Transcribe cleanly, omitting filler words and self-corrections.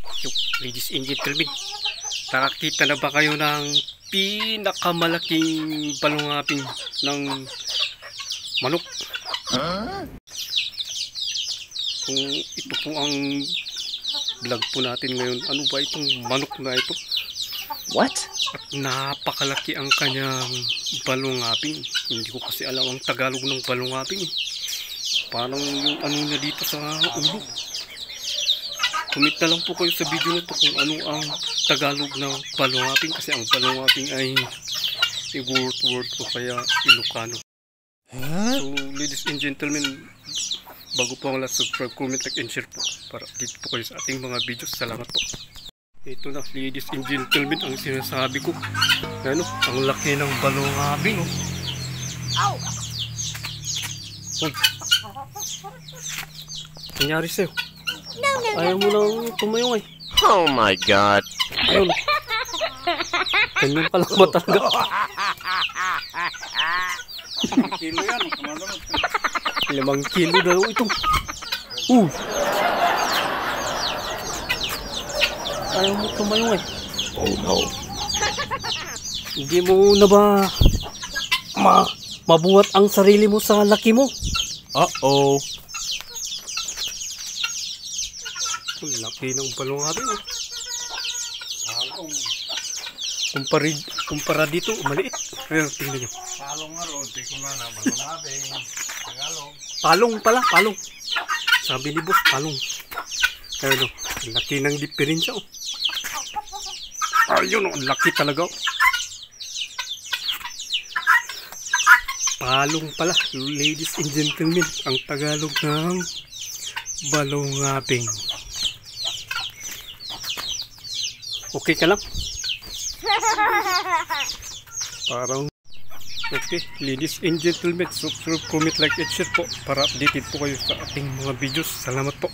Yung ladies and gentlemen, nakakita na ba kayo ng pinakamalaking balungaping ng manok? Kung ito po ang vlog po natin ngayon, ano ba itong manok na ito? What? At napakalaki ang kanyang balungaping. Hindi ko kasi alam ang Tagalog ng balungaping. Parang yung ano niya dito sa ulo. Comment na lang po kayo sa video na to kung ano ang Tagalog ng balungaping, kasi ang balungaping ay word o kaya Ilocano. So ladies and gentlemen, bago po ang last, subscribe, comment, like and share po para dito po kayo sa ating mga videos. Salamat po. Ito na ladies and gentlemen ang sinasabi ko. Ano, ang laki ng balungaping. Oh. Uy, nangyari sa'yo? Ayaw mo lang tumayong eh. Oh my God. Ayun. Ganyan pala ba talaga? Kilo yan. 5 kilo daw ito. Ayaw mo tumayong eh. Oh no. Hindi mo na ba mabuhat ang sarili mo sa laki mo? Uh-oh. Ang laki ng balungaping eh. Palong. Kumpara dito, maliit. Ayan, tingnan nyo. Palong nga ron. Di ko na balungaping. Tagalog. Palong pala, palong. Sabi ni boss, palong. Ayun o, ang laki ng diferensya o. Ayun o, ang laki talaga o. Palong pala, ladies and gentlemen, ang Tagalog ng balungaping. Okay ka lang? Parang okay, ladies and gentlemen, subscribe, comment, like and share po para updated po kayo sa ating mga videos. Salamat po.